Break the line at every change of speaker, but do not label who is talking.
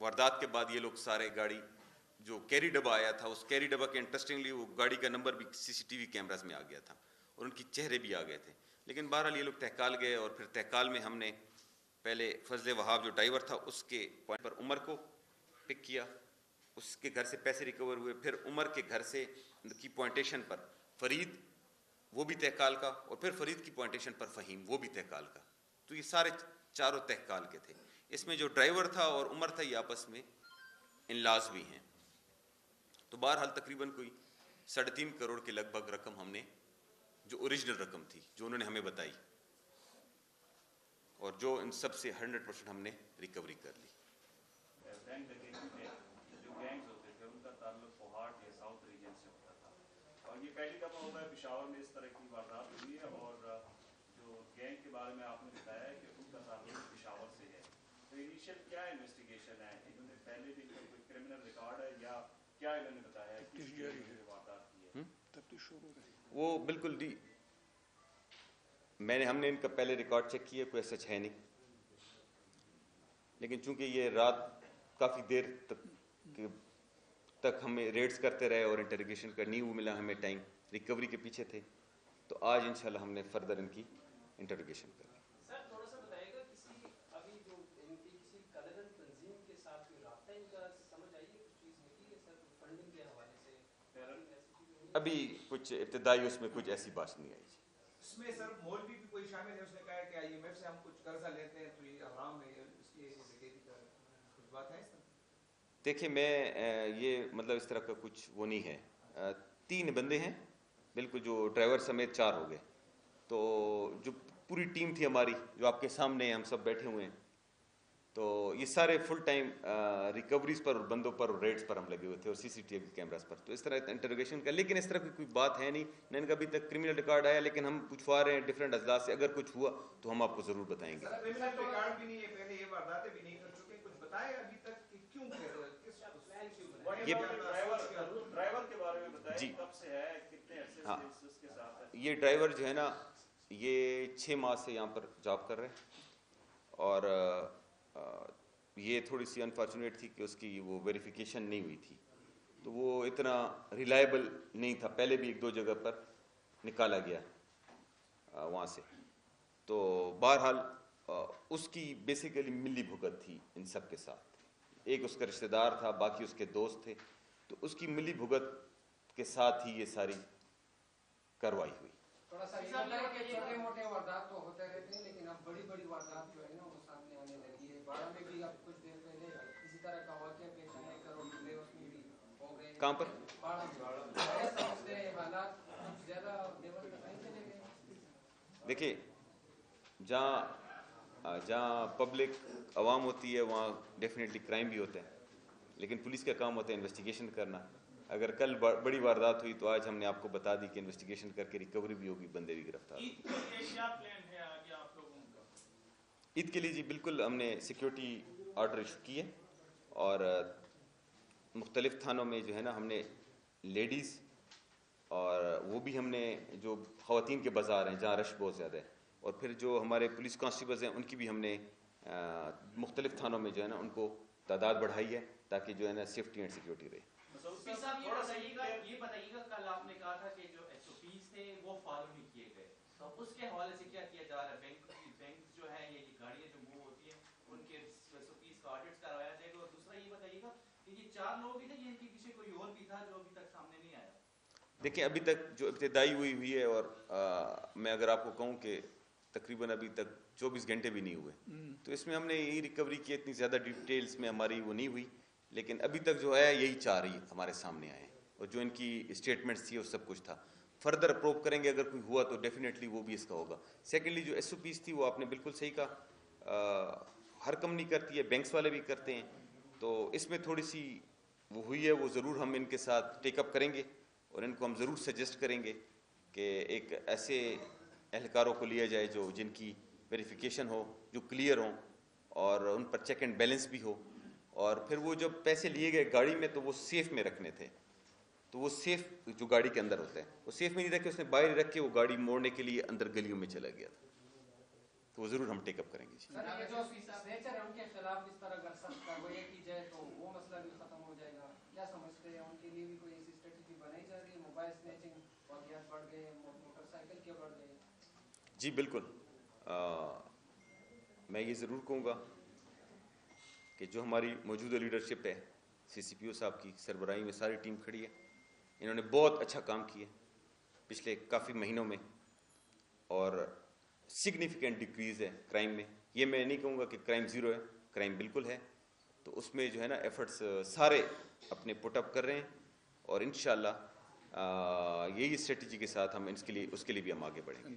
वारदात के बाद ये लोग सारे गाड़ी जो कैरी डब्बा आया था, उस कैरी डब्बा के इंटरेस्टिंगली वो गाड़ी का नंबर भी सीसीटीवी कैमरास में आ गया था और उनकी चेहरे भी आ गए थे। लेकिन बहरहाल ये लोग तहकाल गए और फिर तहकाल में हमने पहले फजल वहाब जो ड्राइवर था उसके पॉइंट पर उमर को पिक किया, उसके घर से पैसे रिकवर हुए। फिर उमर के घर से की पॉइंटेशन पर फरीद, वो भी तहकाल का, और फिर फरीद की पॉइंटेशन पर फ़हीम, वो भी तहकाल का। तो ये सारे चारों तहकाल के थे। इसमें जो ड्राइवर था और उमर था ये आपस में इनलाज भी हैं। तो बहरहाल तकरीबन कोई 3.5 करोड़ के लगभग रकम हमने, जो ओरिजिनल रकम थी जो उन्होंने हमें बताई, और जो इन सब से 100% हमने रिकवरी कर ली।
जो गैंग्स होते थे उनका ताल्लुक पोहाट या साउथ रीजन से होता था, और ये पहली दफ़ा होता है पेशावर में इस तरह की वारदात हुई है। और जो गैंग के बारे में आपने बताया है कि उनका ताल्लुक पेशावर से है, तो इनिशियल क्या इन्वेस्टिगेशन है? इन्होंने पहले भी कोई क्रिमिनल रिकॉर्ड है या क्या इन्होंने बताया है किस वारदात की है?
वो बिल्कुल हमने इनका पहले रिकॉर्ड चेक किया, कोई सच है नहीं। लेकिन चूंकि ये रात काफ़ी देर तक हमें रेड्स करते रहे और इंटरोगेशन का नहीं मिला हमें टाइम, रिकवरी के पीछे थे, तो आज इंशाल्लाह हमने फर्दर इनकी इंटरोगेशन कर ली।
सर थोड़ा सा बताइएगा, अभी जो इनकी किसी कलरन तंजीम के साथ कोई राब्ता इनका समझ आई है, कुछ चीज़ निकली है सर फंडिंग के हवाले से?
अभी कुछ इब्तिदाई उसमें कुछ ऐसी बात नहीं आई।
इसमें सर मौलवी भी कोई शामिल है, उसने कहा है कि IMF से हम कुछ कर्जा लेते हैं तो ये हराम है, इसकी कुछ बात है इस तरह?
देखिए मैं ये मतलब इस तरह का कुछ वो नहीं है। 3 बंदे हैं बिल्कुल, जो ड्राइवर समेत 4 हो गए। तो जो पूरी टीम थी हमारी, जो आपके सामने हम सब बैठे हुए हैं, तो ये सारे फुल टाइम रिकवरीज पर और बंदों पर और रेड्स पर हम लगे हुए थे और CCTV कैमरास पर। तो इस तरह इंटरोगेशन का, लेकिन इस तरह की कोई बात है नहीं, न इनका अभी तक क्रिमिनल रिकॉर्ड आया। लेकिन हम पूछवा रहे हैं डिफरेंट अजलास से, अगर कुछ हुआ तो हम आपको जरूर बताएंगे।
क्रिमिनल रिकॉर्ड भी नहीं है, पहले ये वारदातें भी नहीं कर चुके, कुछ बताया अभी तक कि क्यों
ये
ड्राइवर के बारे में बताया
जी,
कब से है, कितने अरसे
हाँ,
से उसके साथ है?
ये ड्राइवर जो है ना, ये 6 माह से यहाँ पर जॉब कर रहे हैं, और ये थोड़ी सी अनफॉर्चुनेट थी कि उसकी वो वेरिफिकेशन नहीं हुई थी, तो वो इतना रिलायबल नहीं था। पहले भी 1-2 जगह पर निकाला गया वहाँ से। तो बहरहाल उसकी बेसिकली मिली भुगत थी इन सब के साथ। एक उसका रिश्तेदार था, बाकी उसके दोस्त थे, तो उसकी मिली भुगत के साथ ही ये सारी कार्रवाई हुई।
थोड़ा सा ये बताइए कि छोटे मोटे वारदात तो होते रहते हैं, लेकिन अब बड़ी बड़ी वारदात जो है ना वो सामने आने लगी है। 12 में भी अब कुछ देर पहले इसी तरह का वाकया पेश आया, करोड़ रुपए उसमें भी हो गए।
कहाँ पर?
12 में समझते हैं हालात कुछ ज्यादा लेवल पे नहीं चले गए?
देखिए, जहाँ पब्लिक आवाम होती है वहाँ डेफिनेटली क्राइम भी होता है, लेकिन पुलिस का काम होता है इन्वेस्टिगेशन करना। अगर कल बड़ी वारदात हुई तो आज हमने आपको बता दी कि इन्वेस्टिगेशन करके रिकवरी भी होगी, बंदे भी गिरफ्तार। ईद के लिए जी बिल्कुल हमने सिक्योरिटी ऑर्डर इशू किए, और मुख्तलिफ थानों में जो है ना हमने लेडीज़, और वो भी हमने जो ख़वातीन के बाज़ार हैं जहाँ रश बहुत ज़्यादा है, और फिर जो हमारे पुलिस कांस्टेबल्स हैं उनकी भी हमने मुख्तलिफ थानों में जो है ना उनको तादाद बढ़ाई है, ताकि जो है ना सेफ्टी एंड सिक्योरिटी रहे।
ये बताइएगा कल आपने कहा था कि जो SOPs थे वो फॉलो नहीं किए गए, तो उसके हवाले से क्या किया जा रहा है? बैंक जो है ये गाड़ियाँ जो मूव होती हैं उनके SOPs का ऑडिट करवाया जाएगा। और दूसरा ये बताइएगा कि ये 4 लोग भी थे, इनके पीछे कोई और भी था जो अभी तक सामने नहीं आया?
देखिए, अभी तक जो इब्तिदाई हुई है, और मैं अगर आपको कहूँ कि तकरीबन अभी तक 24 घंटे भी नहीं हुए, तो इसमें हमने यही रिकवरी की। इतनी ज़्यादा डिटेल्स में हमारी वो नहीं हुई, लेकिन अभी तक जो है यही 4 ही हमारे सामने आए, और जो इनकी स्टेटमेंट्स थी वो सब कुछ था। फर्दर अप्रूव करेंगे, अगर कोई हुआ तो डेफिनेटली वो भी इसका होगा। सेकेंडली जो SOPs थी वो आपने बिल्कुल सही कहा, हर कंपनी करती है, बैंक्स वाले भी करते हैं, तो इसमें थोड़ी सी वो हुई है, वो ज़रूर हम इनके साथ टेकअप करेंगे, और इनको हम ज़रूर सजेस्ट करेंगे कि एक ऐसे एहलकारों को लिया जाए जो जिनकी वेरिफिकेशन हो, जो क्लियर हो, और उन पर चेक एंड बैलेंस भी हो। और फिर वो जब पैसे लिए गए गाड़ी में तो वो सेफ़ में रखने थे, तो वो सेफ़ जो गाड़ी के अंदर होता है वो सेफ़ में नहीं रखे, उसने बाहर रख के वो गाड़ी मोड़ने के लिए अंदर गलियों में चला गया था। तो वो ज़रूर हम टेकअप करेंगे।
सर ये जो स्नेचर है उनके खिलाफ इस तरह अगर सख्त कार्रवाई की जाए तो वाकिया बढ़ गए?
जी बिल्कुल, मैं ये ज़रूर कहूँगा कि जो हमारी मौजूदा लीडरशिप है, CCPO साहब की सरबराही में सारी टीम खड़ी है, इन्होंने बहुत अच्छा काम किया पिछले काफ़ी महीनों में और सिग्निफिकेंट डिक्रीज़ है क्राइम में। ये मैं नहीं कहूँगा कि क्राइम ज़ीरो है, क्राइम बिल्कुल है, तो उसमें जो है ना एफर्ट्स सारे अपने पुट अप कर रहे हैं और इंशाल्लाह यही स्ट्रेटजी के साथ हम उसके लिए भी हम आगे बढ़ेंगे।